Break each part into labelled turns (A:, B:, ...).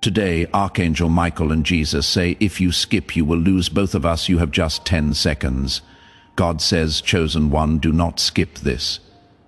A: Today, Archangel Michael and Jesus say, if you skip, you will lose both of us. You have just 10 seconds. God says, chosen one, do not skip this.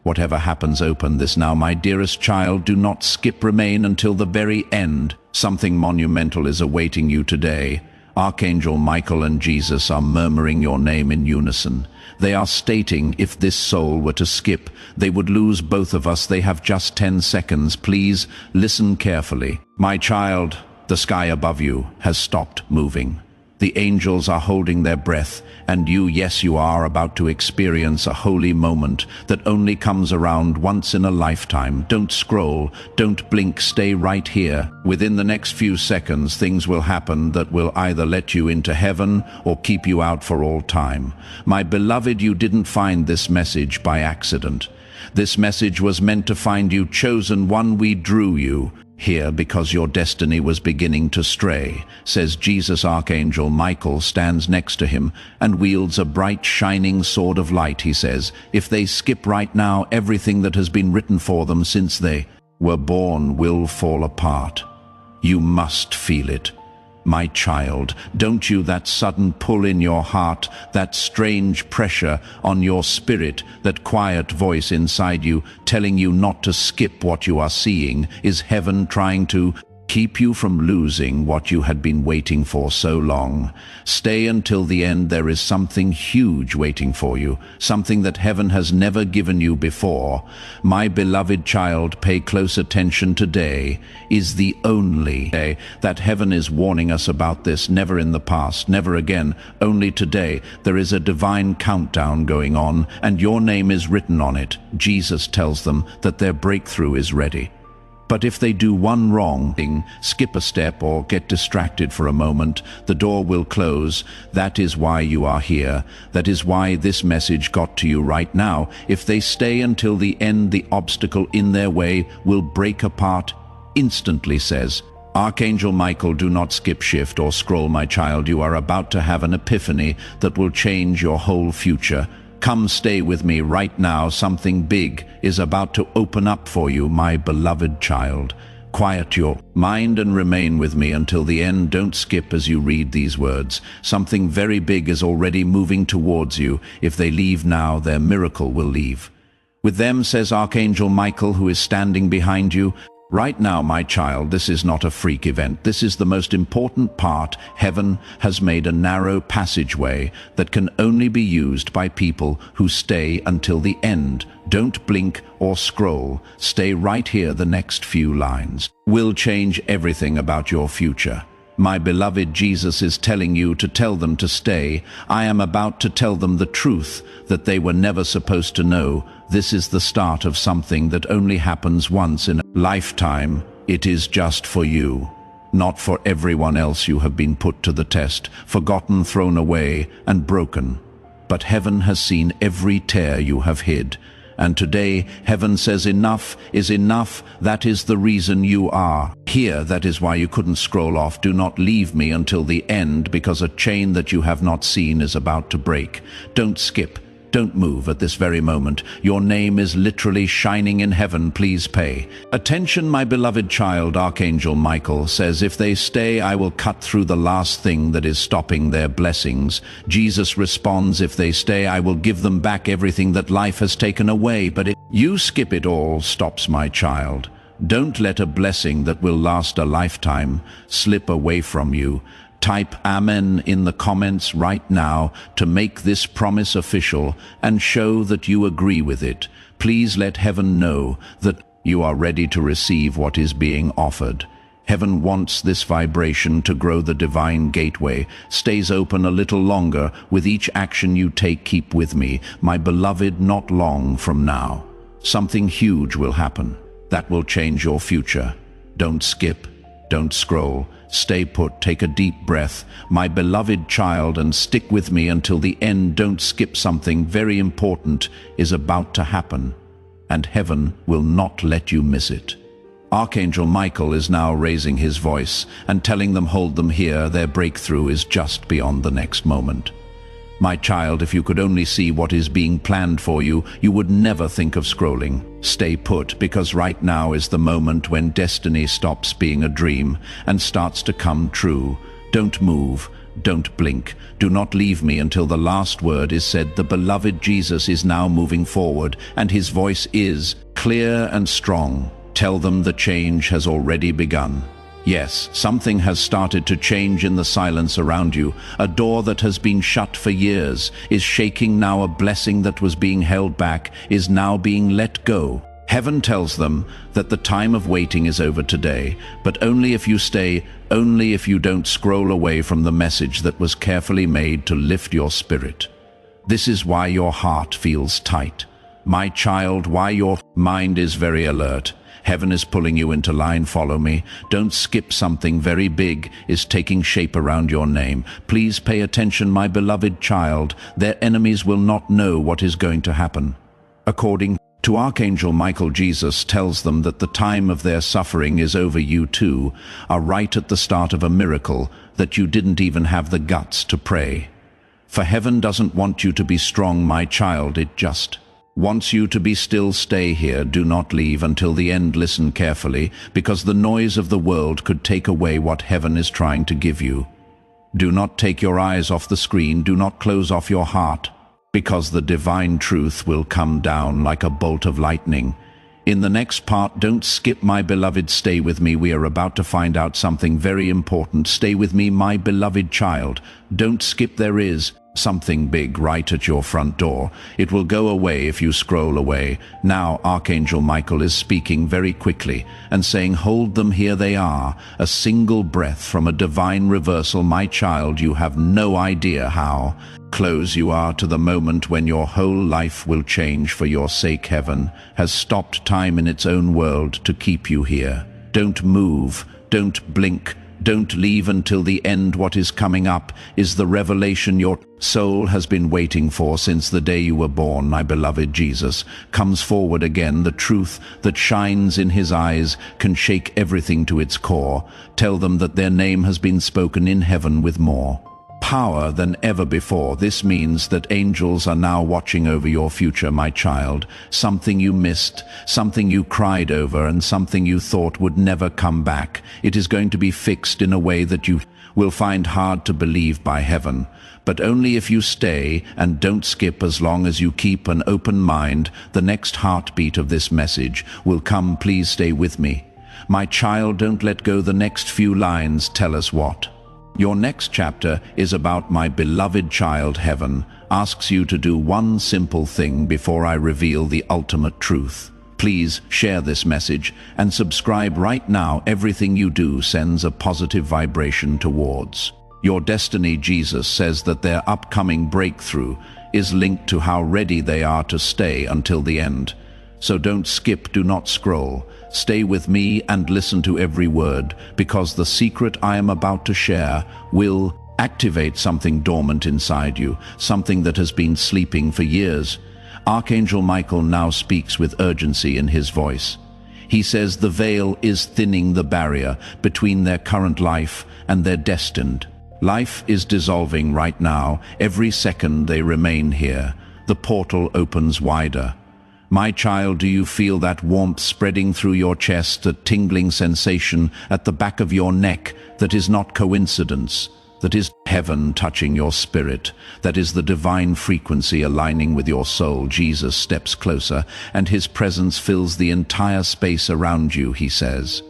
A: Whatever happens, open this now. My dearest child, do not skip. Remain until the very end. Something monumental is awaiting you today. Archangel Michael and Jesus are murmuring your name in unison. They are stating, if this soul were to skip, they would lose both of us. They have just 10 seconds. Please listen carefully. My child, the sky above you has stopped moving. The angels are holding their breath, and you, yes, you are about to experience a holy moment that only comes around once in a lifetime. Don't scroll, don't blink, stay right here. Within the next few seconds, things will happen that will either let you into heaven or keep you out for all time. My beloved, you didn't find this message by accident. This message was meant to find you, chosen one. We drew you here because your destiny was beginning to stray, says Jesus. Archangel Michael stands next to him and wields a bright, shining sword of light. He says, if they skip right now, everything that has been written for them since they were born will fall apart. You must feel it. My child, don't you? That sudden pull in your heart, that strange pressure on your spirit, that quiet voice inside you telling you not to skip what you are seeing, is heaven trying to keep you from losing what you had been waiting for so long. Stay until the end. There is something huge waiting for you, something that heaven has never given you before. My beloved child, pay close attention. Today is the only day that heaven is warning us about this. Never in the past, never again, only today. There is a divine countdown going on, and your name is written on it. Jesus tells them that their breakthrough is ready. But if they do one wrong thing, skip a step or get distracted for a moment, the door will close. That is why you are here. That is why this message got to you right now. If they stay until the end, the obstacle in their way will break apart instantly, says Archangel Michael. Do not skip, shift, or scroll, my child. You are about to have an epiphany that will change your whole future. Come, stay with me right now. Something big is about to open up for you, my beloved child. Quiet your mind and remain with me until the end. Don't skip as you read these words. Something very big is already moving towards you. If they leave now, their miracle will leave with them, says Archangel Michael, who is standing behind you. Right now, my child, this is not a freak event. This is the most important part. Heaven has made a narrow passageway that can only be used by people who stay until the end. Don't blink or scroll. Stay right here. The next few lines will change everything about your future. My beloved, Jesus is telling you to tell them to stay. I am about to tell them the truth that they were never supposed to know. This is the start of something that only happens once in a lifetime. It is just for you, not for everyone else. You have been put to the test, forgotten, thrown away, and broken. But heaven has seen every tear you have hid. And today, heaven says enough is enough. That is the reason you are here. That is why you couldn't scroll off. Do not leave me until the end, because a chain that you have not seen is about to break. Don't skip. Don't move at this very moment. Your name is literally shining in heaven. Please pay attention, my beloved child. Archangel Michael says, if they stay, I will cut through the last thing that is stopping their blessings. Jesus responds, if they stay, I will give them back everything that life has taken away. But if you skip, it all stops, my child. Don't let a blessing that will last a lifetime slip away from you. Type Amen in the comments right now to make this promise official and show that you agree with it. Please let heaven know that you are ready to receive what is being offered. Heaven wants this vibration to grow. The divine gateway stays open a little longer with each action you take. Keep with me, my beloved. Not long from now, something huge will happen that will change your future. Don't skip. Don't scroll. Stay put. Take a deep breath, my beloved child, and stick with me until the end. Don't skip. Something very important is about to happen, and heaven will not let you miss it. Archangel Michael is now raising his voice and telling them, hold them here. Their breakthrough is just beyond the next moment. My child, if you could only see what is being planned for you, you would never think of scrolling. Stay put, because right now is the moment when destiny stops being a dream and starts to come true. Don't move. Don't blink. Do not leave me until the last word is said. The beloved Jesus is now moving forward, and his voice is clear and strong. Tell them the change has already begun. Yes, something has started to change in the silence around you. A door that has been shut for years is shaking now. A blessing that was being held back is now being let go. Heaven tells them that the time of waiting is over today, but only if you stay, only if you don't scroll away from the message that was carefully made to lift your spirit. This is why your heart feels tight. My child, why your mind is very alert. Heaven is pulling you into line. Follow me. Don't skip. Something very big is taking shape around your name. Please pay attention, my beloved child. Their enemies will not know what is going to happen. According to Archangel Michael, Jesus tells them that the time of their suffering is over. You too are right at the start of a miracle that you didn't even have the guts to pray. For heaven doesn't want you to be strong, my child. It just wants you to be still. Stay here. Do not leave until the end. Listen carefully, because the noise of the world could take away what heaven is trying to give you. Do not take your eyes off the screen. Do not close off your heart, because the divine truth will come down like a bolt of lightning. In the next part, don't skip, my beloved. Stay with me. We are about to find out something very important. Stay with me, my beloved child. Don't skip. There is something big right at your front door. It will go away if you scroll away. Now Archangel Michael is speaking very quickly and saying, hold them. Here they are. A single breath from a divine reversal. My child, you have no idea how close you are to the moment when your whole life will change for your sake. Heaven has stopped time in its own world to keep you here. Don't move. Don't blink. Don't leave until the end. What is coming up is the revelation your soul has been waiting for since the day you were born. My beloved Jesus comes forward again. The truth that shines in his eyes can shake everything to its core. Tell them that their name has been spoken in heaven with more power than ever before. This means that angels are now watching over your future, my child. Something you missed, something you cried over, and something you thought would never come back. It is going to be fixed in a way that you will find hard to believe by heaven, but only if you stay and don't skip. As long as you keep an open mind, the next heartbeat of this message will come. Please stay with me. My child, don't let go. The next few lines tell us what your next chapter is about. My beloved child, heaven asks you to do one simple thing before I reveal the ultimate truth. Please share this message and subscribe right now. Everything you do sends a positive vibration towards your destiny. Jesus says that their upcoming breakthrough is linked to how ready they are to stay until the end. So don't skip, do not scroll. Stay with me and listen to every word, because the secret I am about to share will activate something dormant inside you, something that has been sleeping for years. Archangel Michael now speaks with urgency in his voice. He says the veil is thinning, the barrier between their current life and their destined life is dissolving right now. Every second they remain here, the portal opens wider. My child, do you feel that warmth spreading through your chest, a tingling sensation at the back of your neck that is not coincidence? That is heaven touching your spirit. That is the divine frequency aligning with your soul. Jesus steps closer, and his presence fills the entire space around you. He says,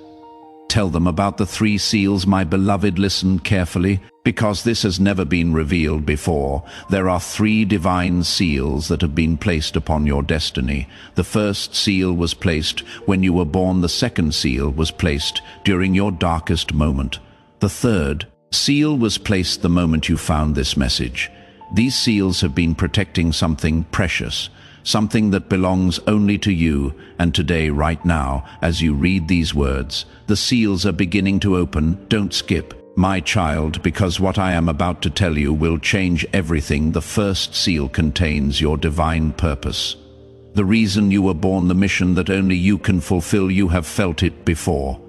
A: tell them about the 3 seals, my beloved. Listen carefully, because this has never been revealed before. There are 3 divine seals that have been placed upon your destiny. The first seal was placed when you were born. The second seal was placed during your darkest moment. The third seal was placed the moment you found this message. These seals have been protecting something precious, something that belongs only to you. And today, right now, as you read these words, the seals are beginning to open. Don't skip, my child, because what I am about to tell you will change everything. The first seal contains your divine purpose, the reason you were born, the mission that only you can fulfill. You have felt it before.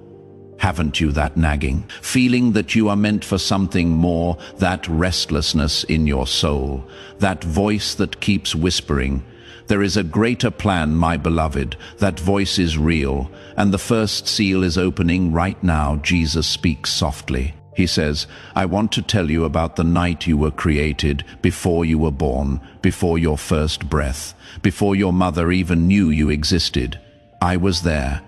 A: Haven't you that nagging feeling that you are meant for something more, that restlessness in your soul, that voice that keeps whispering, "There is a greater plan, my beloved"? That voice is real, and the first seal is opening right now. Jesus speaks softly. He says, "I want to tell you about the night you were created, before you were born, before your first breath, before your mother even knew you existed. I was there.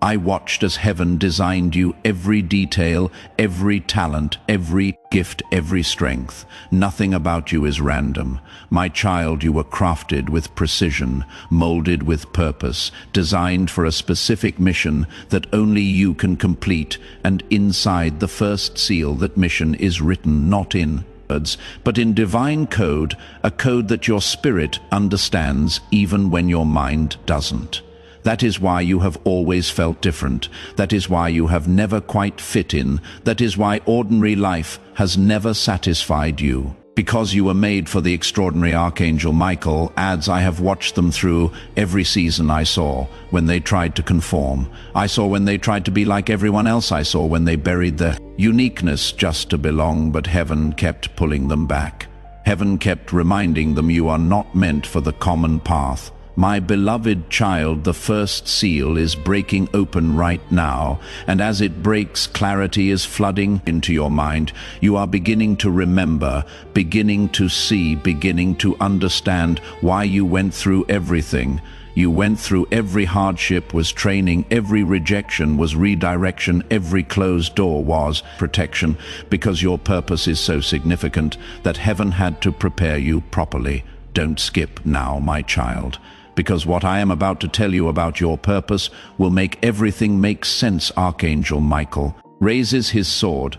A: I watched as heaven designed you, every detail, every talent, every gift, every strength. Nothing about you is random. My child, you were crafted with precision, molded with purpose, designed for a specific mission that only you can complete, and inside the first seal, that mission is written not in words, but in divine code, a code that your spirit understands even when your mind doesn't. That is why you have always felt different. That is why you have never quite fit in. That is why ordinary life has never satisfied you. Because you were made for the extraordinary Archangel Michael adds, I have watched them through every season. I saw when they tried to conform. I saw when they tried to be like everyone else. I saw when they buried their uniqueness just to belong, but heaven kept pulling them back. Heaven kept reminding them, you are not meant for the common path. My beloved child, the first seal is breaking open right now, and as it breaks, clarity is flooding into your mind. You are beginning to remember, beginning to see, beginning to understand why you went through everything. You went through every hardship was training, every rejection was redirection, every closed door was protection, because your purpose is so significant that heaven had to prepare you properly. Don't skip now, my child, because what I am about to tell you about your purpose will make everything make sense. Archangel Michael raises his sword,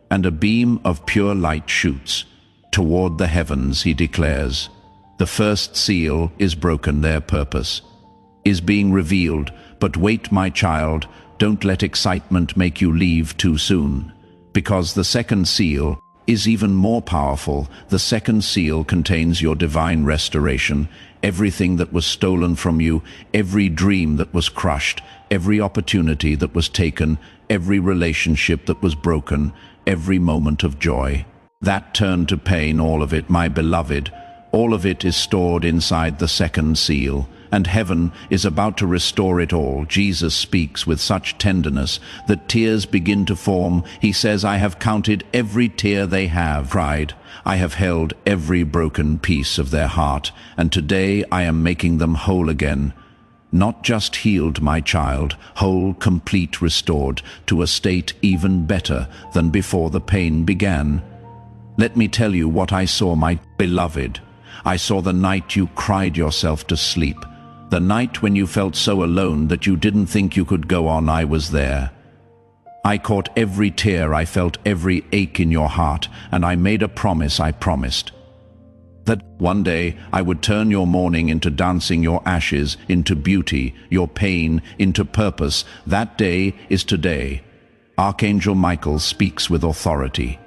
A: and a beam of pure light shoots. Toward the heavens, he declares, the first seal is broken, their purpose is being revealed. But wait, my child, don't let excitement make you leave too soon, because the second seal is even more powerful. The second seal contains your divine restoration. Everything that was stolen from you, every dream that was crushed, every opportunity that was taken, every relationship that was broken, every moment of joy that turned to pain, all of it, my beloved, all of it is stored inside the second seal, and heaven is about to restore it all. Jesus speaks with such tenderness that tears begin to form. He says, I have counted every tear they have cried. I have held every broken piece of their heart, and today I am making them whole again. Not just healed, my child, whole, complete, restored to a state even better than before the pain began. Let me tell you what I saw, my beloved. I saw the night you cried yourself to sleep. The night when you felt so alone that you didn't think you could go on. I was there. I caught every tear, I felt every ache in your heart, and I made a promise. I promised that one day I would turn your mourning into dancing, your ashes into beauty, your pain into purpose. That day is today. Archangel Michael speaks with authority.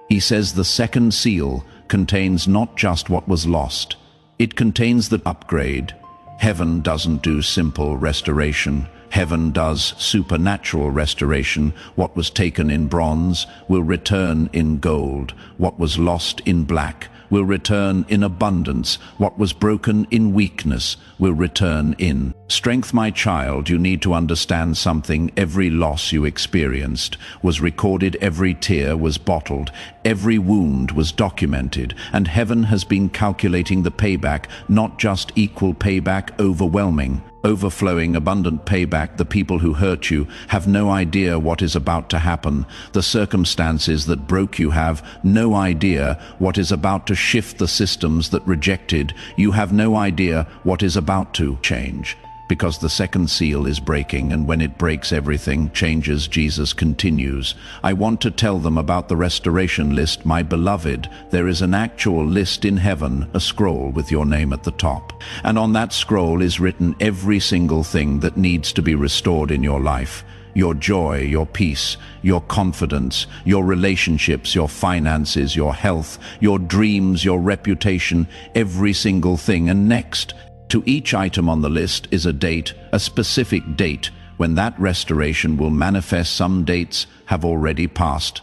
A: He says the second seal contains not just what was lost, it contains the upgrade. Heaven doesn't do simple restoration. Heaven does supernatural restoration. What was taken in bronze will return in gold. What was lost in black will return in abundance. What was broken in weakness will return in strength. My child, you need to understand something. Every loss you experienced was recorded, every tear was bottled, every wound was documented, and heaven has been calculating the payback, not just equal payback, overwhelming, overflowing, abundant payback. The people who hurt you have no idea what is about to happen. The circumstances that broke you have no idea what is about to shift. The systems that rejected you have no idea what is about to change, because the second seal is breaking, and when it breaks, everything changes. Jesus continues, I want to tell them about the restoration list, my beloved. There is an actual list in heaven, a scroll with your name at the top. And on that scroll is written every single thing that needs to be restored in your life. Your joy, your peace, your confidence, your relationships, your finances, your health, your dreams, your reputation, every single thing. And next to each item on the list is a date, a specific date, when that restoration will manifest. Some dates have already passed.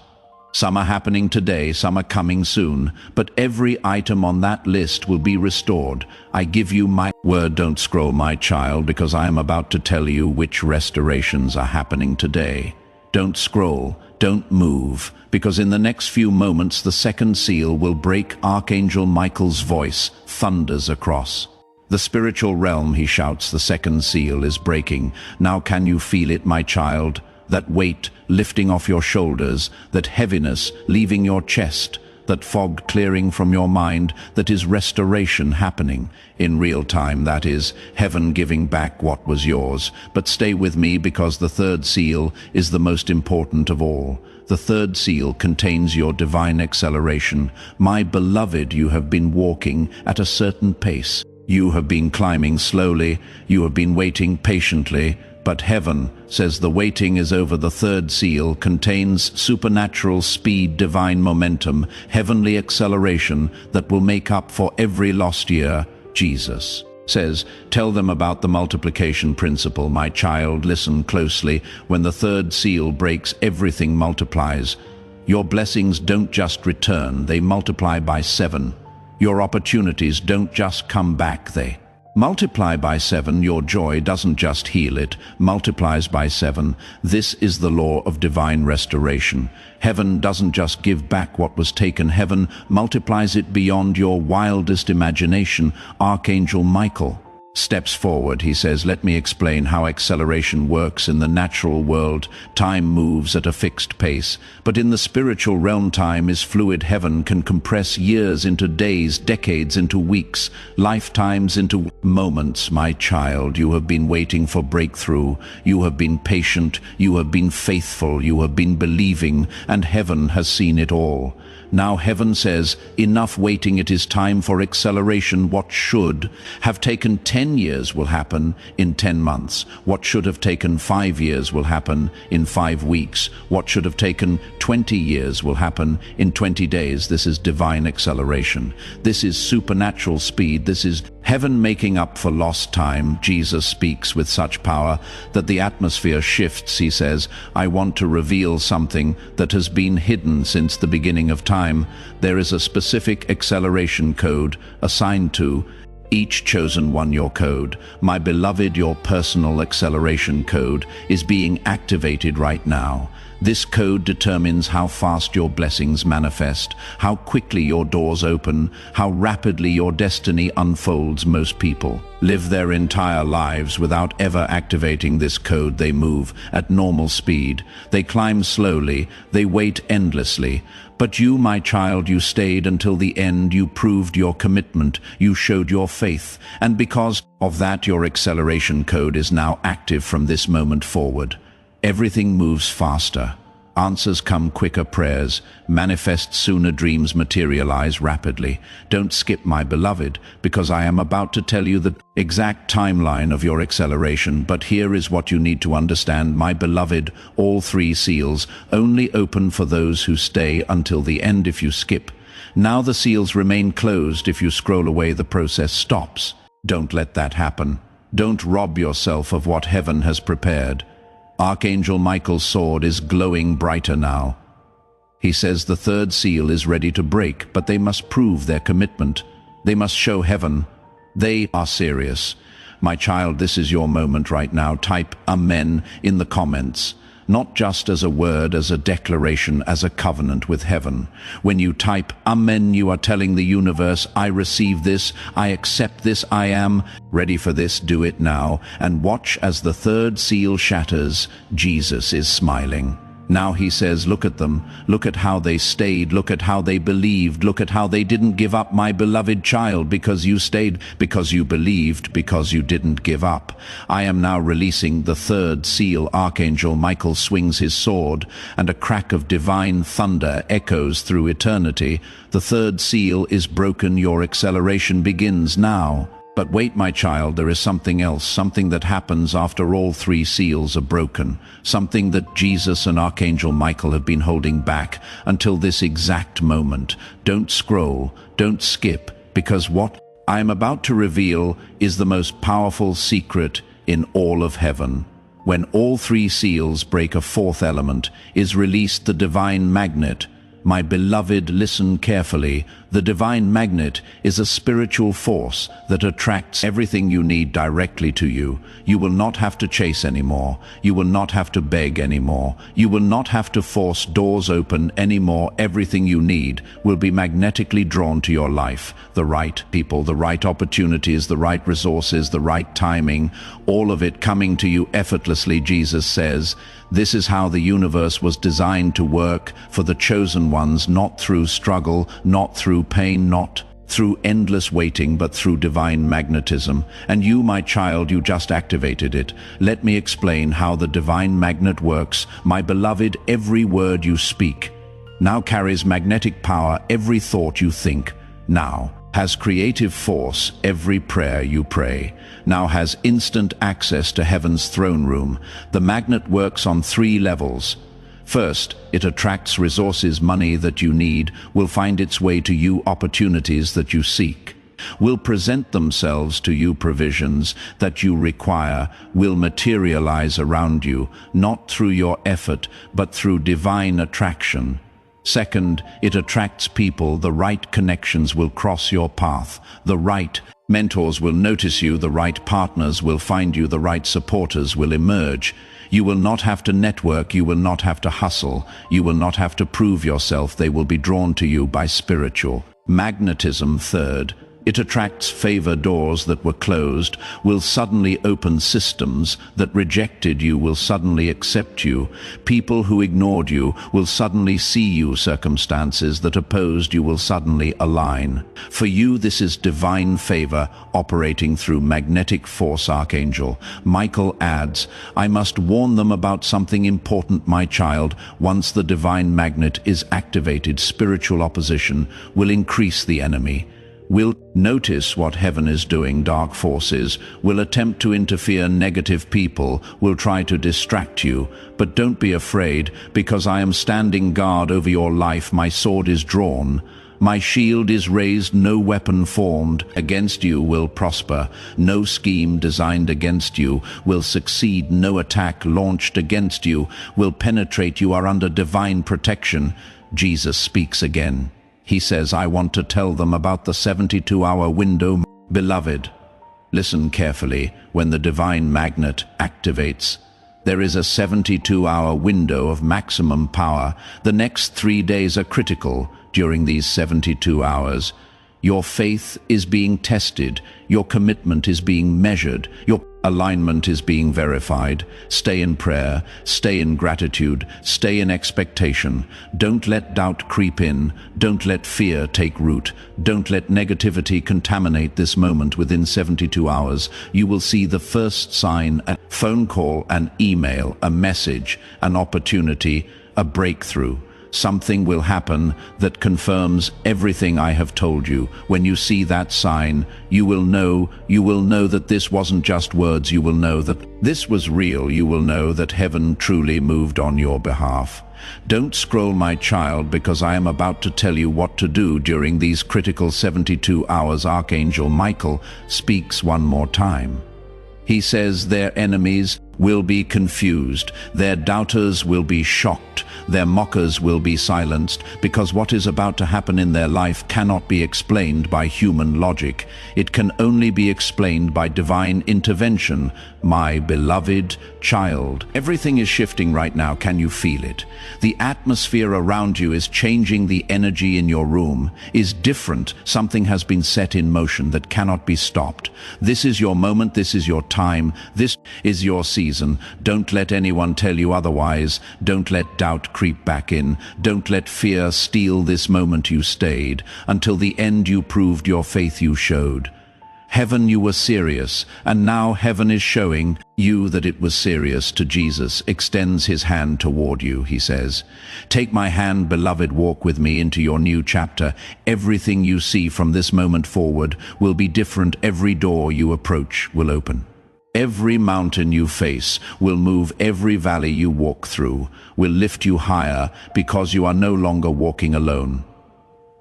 A: Some are happening today, some are coming soon, but every item on that list will be restored. I give you my word. Don't scroll, my child, because I am about to tell you which restorations are happening today. Don't scroll, don't move, because in the next few moments the second seal will break. Archangel Michael's voice thunders across the spiritual realm. He shouts, the second seal is breaking. Now can you feel it, my child? That weight lifting off your shoulders, that heaviness leaving your chest, that fog clearing from your mind. That is restoration happening in real time. That is heaven giving back what was yours. But stay with me, because the third seal is the most important of all. The third seal contains your divine acceleration. My beloved, you have been walking at a certain pace. You have been climbing slowly. You have been waiting patiently. But heaven says the waiting is over. The third seal contains supernatural speed, divine momentum, heavenly acceleration that will make up for every lost year. Jesus says, tell them about the multiplication principle. My child, listen closely. When the third seal breaks, everything multiplies. Your blessings don't just return, they multiply by 7. Your opportunities don't just come back, they multiply by 7. Your joy doesn't just heal, it multiplies by 7. This is the law of divine restoration. Heaven doesn't just give back what was taken, heaven multiplies it beyond your wildest imagination. Archangel Michael steps forward. He says, let me explain how acceleration works. In the natural world, time moves at a fixed pace, but in the spiritual realm, time is fluid. Heaven can compress years into days, decades into weeks, lifetimes into moments. My child, you have been waiting for breakthrough. You have been patient. You have been faithful. You have been believing, and heaven has seen it all. Now heaven says, enough waiting, it is time for acceleration. What should have taken 10 years will happen in 10 months. What should have taken 5 years will happen in 5 weeks. What should have taken 20 years will happen in 20 days. This is divine acceleration. This is supernatural speed. This is heaven making up for lost time. Jesus speaks with such power that the atmosphere shifts. He says, I want to reveal something that has been hidden since the beginning of time. There is a specific acceleration code assigned to each chosen one. Your code, my beloved, your personal acceleration code is being activated right now. This code determines how fast your blessings manifest, how quickly your doors open, how rapidly your destiny unfolds. Most people live their entire lives without ever activating this code. They move at normal speed. They climb slowly. They wait endlessly. But you, my child, you stayed until the end. You proved your commitment. You showed your faith. And because of that, your acceleration code is now active from this moment forward. Everything moves faster. Answers come quicker, prayers manifest sooner, dreams materialize rapidly. Don't skip, my beloved, because I am about to tell you the exact timeline of your acceleration. But here is what you need to understand, my beloved. All 3 seals only open for those who stay until the end. If you skip, now the seals remain closed. If you scroll away, the process stops. Don't let that happen. Don't rob yourself of what heaven has prepared. Archangel Michael's sword is glowing brighter now. He says the third seal is ready to break, but they must prove their commitment. They must show heaven they are serious. My child, this is your moment right now. Type Amen in the comments. Not just as a word, as a declaration, as a covenant with heaven. When you type Amen, you are telling the universe, I receive this, I accept this, I am ready for this. Do it now, and watch as the third seal shatters. Jesus is smiling. Now he says, look at them, look at how they stayed, look at how they believed, look at how they didn't give up, my beloved child, because you stayed, because you believed, because you didn't give up. I am now releasing the third seal. Archangel Michael swings his sword, and a crack of divine thunder echoes through eternity. The third seal is broken. Your acceleration begins now. But wait, my child, there is something else, something that happens after all 3 seals are broken, something that Jesus and Archangel Michael have been holding back until this exact moment. Don't scroll, don't skip, because what I am about to reveal is the most powerful secret in all of heaven. When all three seals break a fourth element, is released the divine magnet. My beloved, listen carefully. The divine magnet is a spiritual force that attracts everything you need directly to you. You will not have to chase anymore. You will not have to beg anymore. You will not have to force doors open anymore. Everything you need will be magnetically drawn to your life. The right people, the right opportunities, the right resources, the right timing, all of it coming to you effortlessly, Jesus says. This is how the universe was designed to work for the chosen ones, not through struggle, not through pain, not through endless waiting, but through divine magnetism. And you, my child, you just activated it. Let me explain how the divine magnet works. My beloved, every word you speak now carries magnetic power. Every thought you think now has creative force. Every prayer you pray now has instant access to heaven's throne room. The magnet works on three levels. First, it attracts resources. Money that you need will find its way to you. Opportunities that you seek will present themselves to you. Provisions that you require will materialize around you, not through your effort, but through divine attraction. Second, it attracts people. The right connections will cross your path. The right mentors will notice you. The right partners will find you. The right supporters will emerge. You will not have to network. You will not have to hustle. You will not have to prove yourself. They will be drawn to you by spiritual magnetism. Third, it attracts favor. Doors that were closed will suddenly open. Systems that rejected you will suddenly accept you. People who ignored you will suddenly see you. Circumstances that opposed you will suddenly align. For you, this is divine favor operating through magnetic force. Archangel Michael adds, I must warn them about something important, my child. Once the divine magnet is activated, spiritual opposition will increase. The enemy will notice what heaven is doing. Dark forces will attempt to interfere. Negative people will try to distract you. But don't be afraid, because I am standing guard over your life. My sword is drawn. My shield is raised. No weapon formed against you will prosper. No scheme designed against you will succeed. No attack launched against you will penetrate. You are under divine protection. Jesus speaks again. He says, I want to tell them about the 72-hour window. Beloved, listen carefully. When the divine magnet activates, there is a 72-hour window of maximum power. The next 3 days are critical. During these 72 hours, your faith is being tested. Your commitment is being measured. Your alignment is being verified. Stay in prayer. Stay in gratitude. Stay in expectation. Don't let doubt creep in. Don't let fear take root. Don't let negativity contaminate this moment. Within 72 hours, you will see the first sign: a phone call, an email, a message, an opportunity, a breakthrough. Something will happen that confirms everything I have told you. When you see that sign, you will know that this wasn't just words. You will know that this was real. You will know that heaven truly moved on your behalf. Don't scroll, my child, because I am about to tell you what to do during these critical 72 hours. Archangel Michael speaks one more time. He says their enemies will be confused, their doubters will be shocked, their mockers will be silenced, because what is about to happen in their life cannot be explained by human logic. It can only be explained by divine intervention. My beloved child, everything is shifting right now. Can you feel it? The atmosphere around you is changing. The energy in your room is different. Something has been set in motion that cannot be stopped. This is your moment. This is your time. This is your season. Don't let anyone tell you otherwise. Don't let doubt creep back in. Don't let fear steal this moment. You stayed until the end. You proved your faith. You showed heaven you were serious, and now heaven is showing you that it was serious. To Jesus extends his hand toward you. He says, take my hand, beloved, walk with me into your new chapter. Everything you see from this moment forward will be different. Every door you approach will open. Every mountain you face will move. Every valley you walk through will lift you higher, because you are no longer walking alone.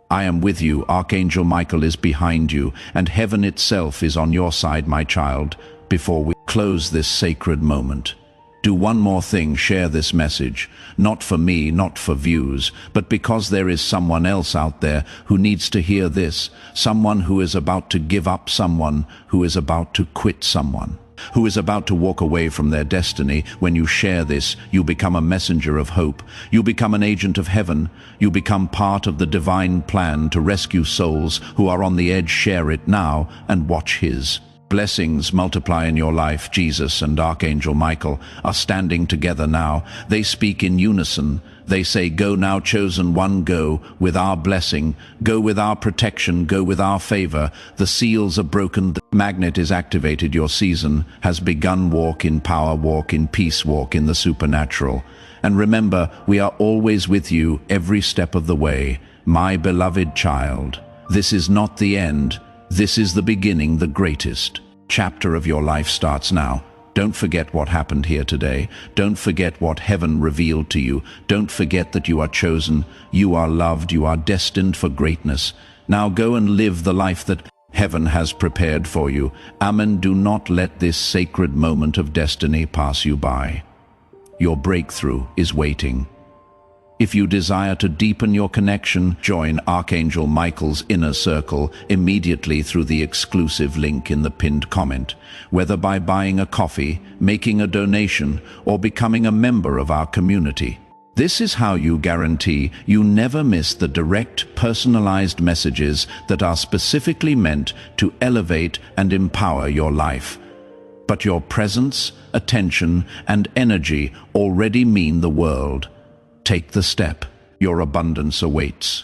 A: I am with you. Archangel Michael is behind you, and heaven itself is on your side, my child. Before we close this sacred moment, Do one more thing, share this message. Not for me, not for views, but because there is someone else out there who needs to hear this. Someone who is about to give up, someone who is about to quit, someone who is about to walk away from their destiny. When you share this, you become a messenger of hope. You become an agent of heaven. You become part of the divine plan to rescue souls who are on the edge. Share it now and watch His blessings multiply in your life. Jesus and Archangel Michael are standing together now. They speak in unison. They say, "Go now, chosen one, go with our blessing, go with our protection, go with our favor. The seals are broken, the magnet is activated, your season has begun. Walk in power, walk in peace, walk in the supernatural. And remember, we are always with you every step of the way. My beloved child, this is not the end. This is the beginning. The greatest chapter of your life starts now. Don't forget what happened here today. Don't forget what heaven revealed to you. Don't forget that you are chosen, you are loved, you are destined for greatness. Now go and live the life that heaven has prepared for you. Amen. Do not let this sacred moment of destiny pass you by. Your breakthrough is waiting. If you desire to deepen your connection, join Archangel Michael's inner circle immediately through the exclusive link in the pinned comment. Whether by buying a coffee, making a donation, or becoming a member of our community, this is how you guarantee you never miss the direct, personalized messages that are specifically meant to elevate and empower your life. But your presence, attention, and energy already mean the world. Take the step. Your abundance awaits.